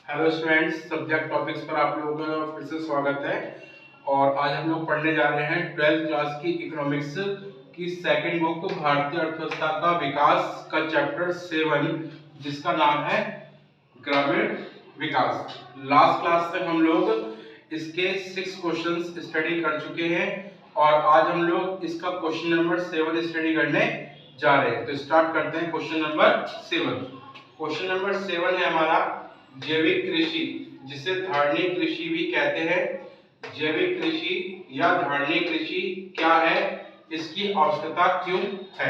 Hello students, subject topics पर आप लोगों का फिर से स्वागत है। और आज हम लोग पढ़ने जा रहे हैं 12th क्लास की इकोनॉमिक्स की सेकंड बुक भारतीय अर्थव्यवस्था का विकास का चैप्टर 7, जिसका नाम है ग्रामीण विकास। लास्ट क्लास तक हम लोग इसके 6 क्वेश्चंस स्टडी कर चुके हैं और आज हम लोग इसका क्वेश्चन नंबर 7 स्टडी करने जा रहे हैं। तो स्टार्ट करते हैं क्वेश्चन नंबर 7। क्वेश्चन नंबर 7 है हमारा जैविक कृषि, जिसे धारणीय कृषि भी कहते हैं। जैविक कृषि या धारणीय कृषि क्या है, इसकी आवश्यकता क्यों है।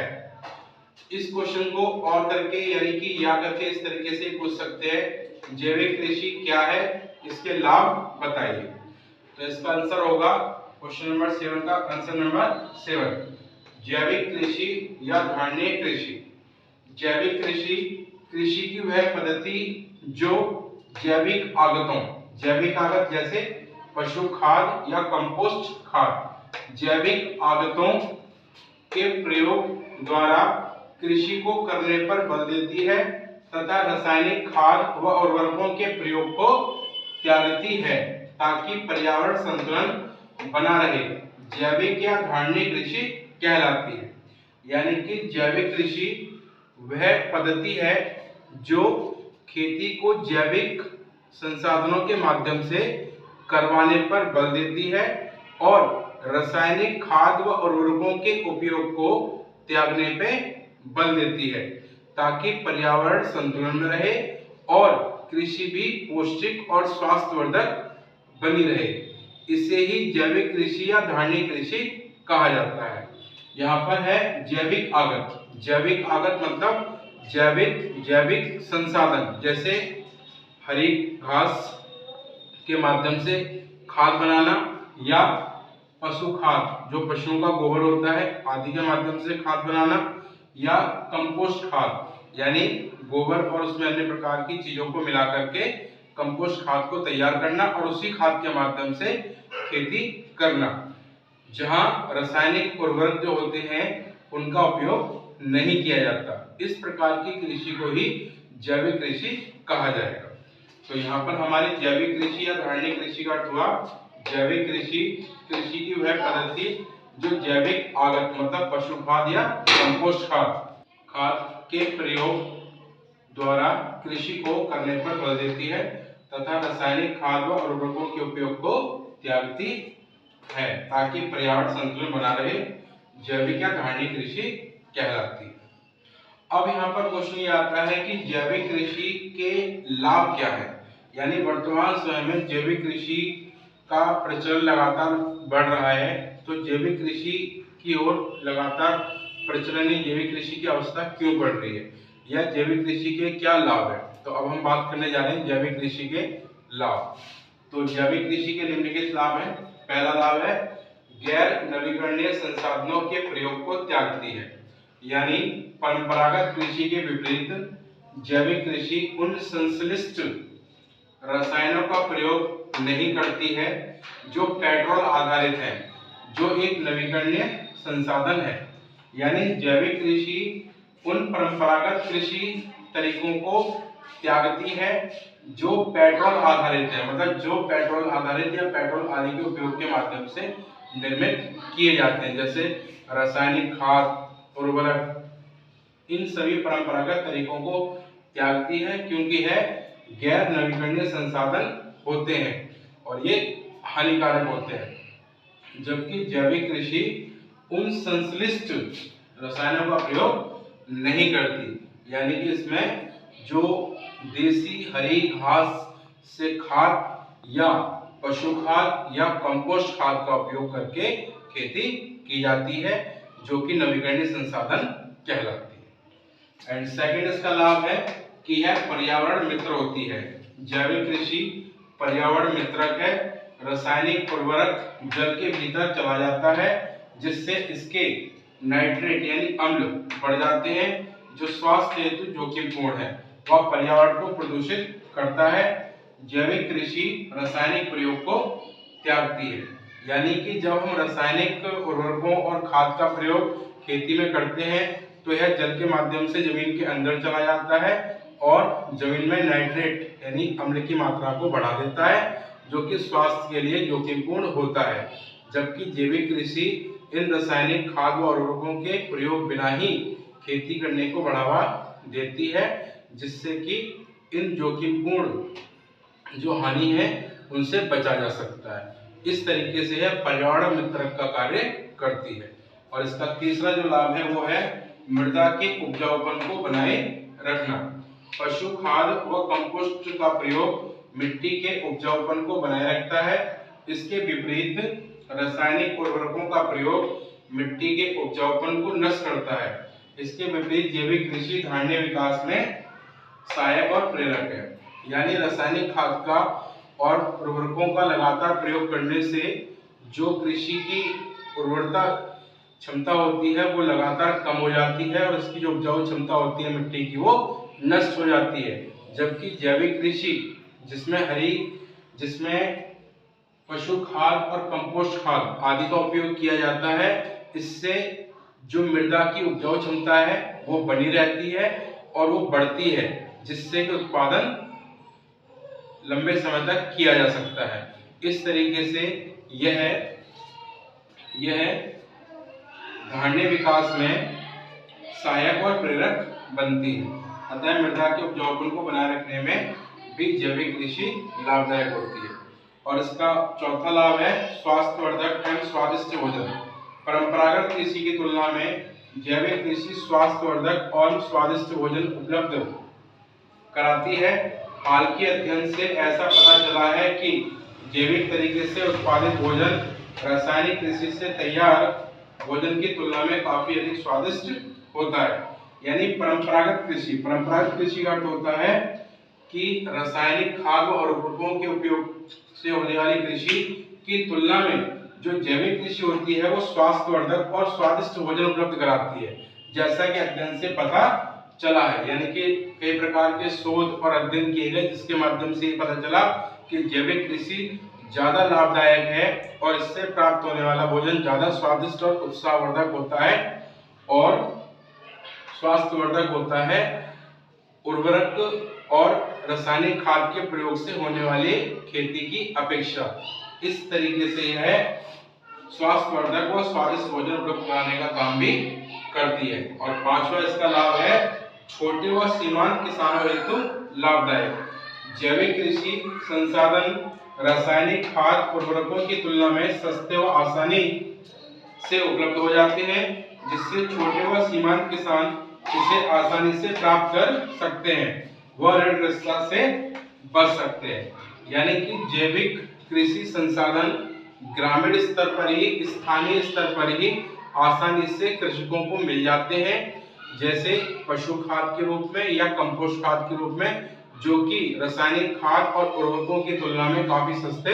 इस क्वेश्चन को और करके यानी कि या करके इस तरीके से पूछ सकते हैं, जैविक कृषि क्या है, इसके लाभ बताइए। तो इसका आंसर होगा क्वेश्चन नंबर 7 का आंसर नंबर 7, जैविक कृषि या धारणीय कृषि। जैविक कृषि कृषि की वह पद्धति जो जैविक आगत जैसे पशु खाद या कंपोस्ट खाद, जैविक आगतों के प्रयोग द्वारा कृषि को करने पर बल देती है तथा रासायनिक खाद व उर्वरकों के प्रयोग को त्यागती है ताकि पर्यावरण संतुलन बना रहे। जैविक या धारणीय कृषि कहलाती है। यानी कि जैविक कृषि वह पद्धति है जो खेती को जैविक संसाधनों के माध्यम से करवाने पर बल देती है और रासायनिक खाद व उर्वरकों के उपयोग को त्यागने पे बल देती है ताकि पर्यावरण संतुलन में रहे और कृषि भी पौष्टिक और स्वास्थ्यवर्धक बनी रहे। इसे ही जैविक कृषि या धारणीय कृषि कहा जाता है। यहाँ पर है जैविक आगत। जैविक आगत मतलब जैविक संसाधन, जैसे हरी घास के माध्यम से खाद बनाना या पशु खाद जो पशुओं का गोबर होता है आदि के माध्यम से खाद बनाना, या कंपोस्ट खाद यानी गोबर और उसमें अन्य प्रकार की चीजों को मिला करके कंपोस्ट खाद को तैयार करना और उसी खाद के माध्यम से खेती करना, जहां रासायनिक उर्वरक जो होते हैं उनका उपयोग नहीं किया जाता। इस प्रकार की कृषि को ही जैविक कृषि कहा जाएगा। तो यहाँ पर हमारी जैविक कृषि या धारणीय कृषि का अर्थ हुआ जैविक कृषि कृषि की वह पद्धति जो जैविक आगत मतलब पशु खाद या कंपोस्ट खाद के प्रयोग द्वारा कृषि को करने पर बल देती है तथा रासायनिक खाद व उर्वरकों के उपयोग को त्यागती है ताकि पर्यावरण संतुलन बना रहे। जैविक या धारणीय कृषि कहलाती है। अब यहाँ पर क्वेश्चन ये आता है कि जैविक कृषि के लाभ क्या है। यानी वर्तमान समय में जैविक कृषि का प्रचलन लगातार बढ़ रहा है, तो जैविक कृषि की ओर लगातार प्रचलन जैविक कृषि की अवस्था क्यों बढ़ रही है या जैविक कृषि के क्या लाभ है। तो अब हम बात करने जा रहे हैं जैविक कृषि के लाभ। तो जैविक कृषि के निम्नलिखित लाभ है। पहला लाभ है गैर नवीकरणीय संसाधनों के प्रयोग को त्यागती है। यानी परंपरागत कृषि के विपरीत जैविक कृषि उन संश्लिष्ट रसायनों का प्रयोग नहीं करती है जो पेट्रोल आधारित है, जो एक नवीकरणीय संसाधन है। यानी जैविक कृषि उन परंपरागत कृषि तरीकों को त्यागती है जो पेट्रोल आधारित है, मतलब जो पेट्रोल आधारित या पेट्रोल आदि के उपयोग के माध्यम से निर्मित किए जाते हैं, जैसे रासायनिक खाद उर्वरक। इन सभी परंपरागत तरीकों को त्यागती है क्योंकि है गैर नवीकरणीय संसाधन होते हैं और ये हानिकारक होते हैं। जबकि जैविक कृषि उन संश्लिष्ट रसायनों का प्रयोग नहीं करती। यानी कि इसमें जो देसी हरी घास से खाद या पशु खाद या कंपोस्ट खाद का उपयोग करके खेती की जाती है, जो कि नवीकरणीय संसाधन कहलाती है। एंड सेकंड इसका लाभ है कि यह पर्यावरण मित्र होती है। जैविक कृषि पर्यावरण मित्रक है। रासायनिक उर्वरक जल के भीतर चला जाता है जिससे इसके नाइट्रेट यानी अम्ल बढ़ जाते हैं, जो स्वास्थ्य हेतु जोखिमपूर्ण है। वह पर्यावरण को प्रदूषित करता है। जैविक कृषि रासायनिक प्रयोग को त्यागती है। यानी कि जब हम रासायनिक उर्वरकों और खाद का प्रयोग खेती में करते हैं तो यह जल के माध्यम से जमीन के अंदर चला जाता है और जमीन में नाइट्रेट यानी अम्ल की मात्रा को बढ़ा देता है, जो कि स्वास्थ्य के लिए जोखिमपूर्ण होता है। जबकि जैविक कृषि इन रासायनिक खाद व उर्वरकों के प्रयोग बिना ही खेती करने को बढ़ावा देती है, जिससे कि इन जोखिमपूर्ण जो हानि है उनसे बचा जा सकता है। इस तरीके से यह पर्यावरण मित्रक का कार्य करती है। और इसका तीसरा जो लाभ है वो है मृदा के उपजाऊपन को बनाए रखना। पशु खाद व कंपोस्ट का प्रयोग मिट्टी के उपजाऊपन को बनाए रखता है। इसके विपरीत रासायनिक उर्वरकों का प्रयोग मिट्टी के उपजाऊपन को नष्ट करता है। इसके विपरीत जैविक कृषि धान्य विकास में सहायक और प्रेरक है। यानी रासायनिक खाद का और उर्वरकों का लगातार प्रयोग करने से जो कृषि की उर्वरता क्षमता होती है वो लगातार कम हो जाती है और इसकी जो उपजाऊ क्षमता होती है मिट्टी की वो नष्ट हो जाती है। जबकि जैविक कृषि जिसमें पशु खाद और कंपोस्ट खाद आदि का उपयोग किया जाता है, इससे जो मृदा की उपजाऊ क्षमता है वो बनी रहती है और वो बढ़ती है, जिससे कि उत्पादन लंबे समय तक किया जा सकता है। इस तरीके से यह धान्य विकास में सहायक और प्रेरक बनती है। अतः मृदा के उपजाऊपन को बनाए रखने में भी जैविक कृषि लाभदायक होती है। और इसका चौथा लाभ है स्वास्थ्यवर्धक एवं स्वादिष्ट भोजन। परंपरागत कृषि की तुलना में जैविक कृषि स्वास्थ्यवर्धक और स्वादिष्ट भोजन उपलब्ध कराती है। हाल के अध्ययन से ऐसा पता चला है कि जैविक तरीके से उत्पादित भोजन रासायनिक कृषि से तैयार भोजन की तुलना में काफी अधिक स्वादिष्ट होता है। यानी परंपरागत कृषि का अर्थ होता है कि रासायनिक खाद और उर्वरकों के उपयोग से होने वाली कृषि की तुलना में जो जैविक कृषि होती है वो स्वास्थ्यवर्धक और स्वादिष्ट भोजन उपलब्ध कराती है, जैसा कि अध्ययन से पता चला है। यानी कि कई प्रकार के शोध और अध्ययन किए गए जिसके माध्यम से ये पता चला कि जैविक कृषि ज्यादा लाभदायक है और इससे प्राप्त होने वाला भोजन ज्यादा स्वादिष्ट और उत्साहवर्धक होता है और स्वास्थ्यवर्धक होता है उर्वरक और रासायनिक खाद के प्रयोग से होने वाली खेती की अपेक्षा। इस तरीके से यह स्वास्थ्यवर्धक और स्वादिष्ट भोजन उपलब्ध कराने का काम भी करती है। और पांचवा इसका लाभ है छोटे व सीमांत किसानों हेतु लाभदायक। जैविक कृषि संसाधन रासायनिक खाद उर्वरकों की तुलना में सस्ते व आसानी से उपलब्ध हो जाते हैं, जिससे छोटे व सीमांत किसान इसे आसानी से प्राप्त कर सकते हैं व ऋणग्रस्तता से बच सकते हैं। यानी कि जैविक कृषि संसाधन ग्रामीण स्तर पर ही, स्थानीय स्तर पर ही आसानी से कृषकों को मिल जाते हैं, जैसे पशु खाद के रूप में या कंपोस्ट खाद के रूप में, जो कि रासायनिक खाद और उर्वरकों की तुलना में काफी सस्ते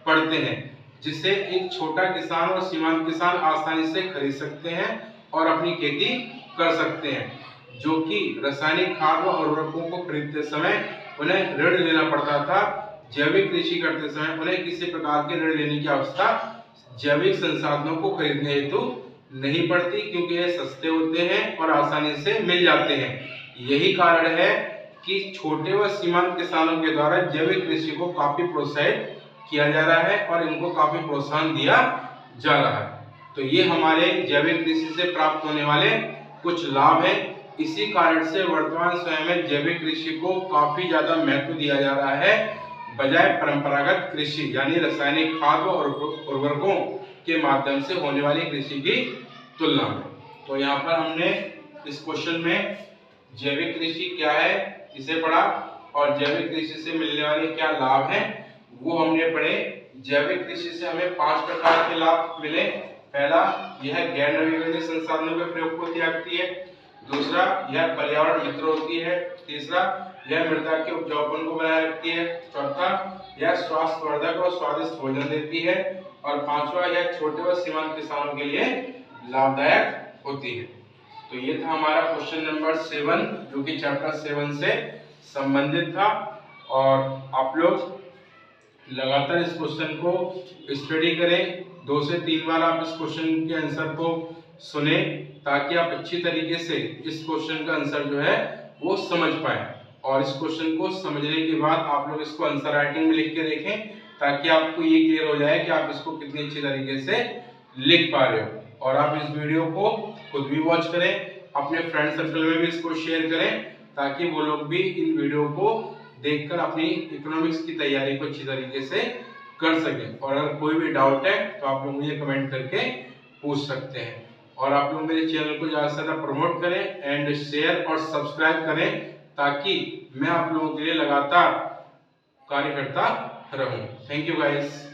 पड़ते हैं, जिसे एक छोटा किसान और सीमांत किसान आसानी से खरीद सकते हैं और अपनी खेती कर सकते हैं। जो कि रासायनिक खाद और उर्वरकों को खरीदते समय उन्हें ऋण लेना पड़ता था, जैविक कृषि करते समय उन्हें किसी प्रकार के ऋण लेने की आवश्यकता जैविक संसाधनों को खरीदने हेतु नहीं पड़ती, क्योंकि ये सस्ते होते हैं और आसानी से मिल जाते हैं। यही कारण है कि छोटे व सीमांत किसानों के द्वारा जैविक कृषि को काफी प्रोत्साहित किया जा रहा है और इनको काफी प्रोत्साहन दिया जा रहा है। तो ये हमारे जैविक कृषि से प्राप्त होने वाले कुछ लाभ हैं। इसी कारण से वर्तमान समय में जैविक कृषि को काफी ज्यादा महत्व दिया जा रहा है, बजाय परंपरागत कृषि यानी रासायनिक खाद और उर्वरकों के माध्यम से होने वाली कृषि की तुलना में। तो यहाँ पर हमने इस क्वेश्चन में जैविक कृषि क्या है इसे पढ़ा और जैविक कृषि से मिलने वाले क्या लाभ हैं वो हमने पढ़े। जैविक कृषि से हमें 5 प्रकार के लाभ मिले। पहला, यह गैर नवीकरणीय संसाधनों के प्रयोग को त्यागती है। दूसरा, यह पर्यावरण मित्र होती है। तीसरा, यह मृदा के उपजाऊपन को बनाए रखती है। चौथा, यह स्वास्थ्यवर्धक और स्वादिष्ट भोजन देती है। और पांचवा, यह छोटे व सीमांत किसानों के लिए लाभदायक होती है। तो ये था हमारा क्वेश्चन नंबर 7 जो कि चैप्टर 7 से संबंधित था। और आप लोग लगातार इस क्वेश्चन को स्टडी करें, 2 से 3 बार आप इस क्वेश्चन के आंसर को सुने, ताकि आप अच्छी तरीके से इस क्वेश्चन का आंसर जो है वो समझ पाए। और इस क्वेश्चन को समझने के बाद आप लोग इसको आंसर राइटिंग में लिख के देखें, ताकि आपको ये क्लियर हो जाए कि आप इसको कितनी अच्छी तरीके से लिख पा रहे हो। और आप इस वीडियो को खुद भी वॉच करें, अपने फ्रेंड सर्कल में भी इसको शेयर करें, ताकि वो लोग भी इन वीडियो को देखकर अपनी इकोनॉमिक्स की तैयारी को अच्छी तरीके से कर सकें। और अगर कोई भी डाउट है तो आप लोग मुझे कमेंट करके पूछ सकते हैं। और आप लोग मेरे चैनल को ज़्यादा से ज़्यादा प्रमोट करें एंड शेयर और सब्सक्राइब करें, ताकि मैं आप लोगों के लिए लगातार कार्य करता रहूं। Thank you guys.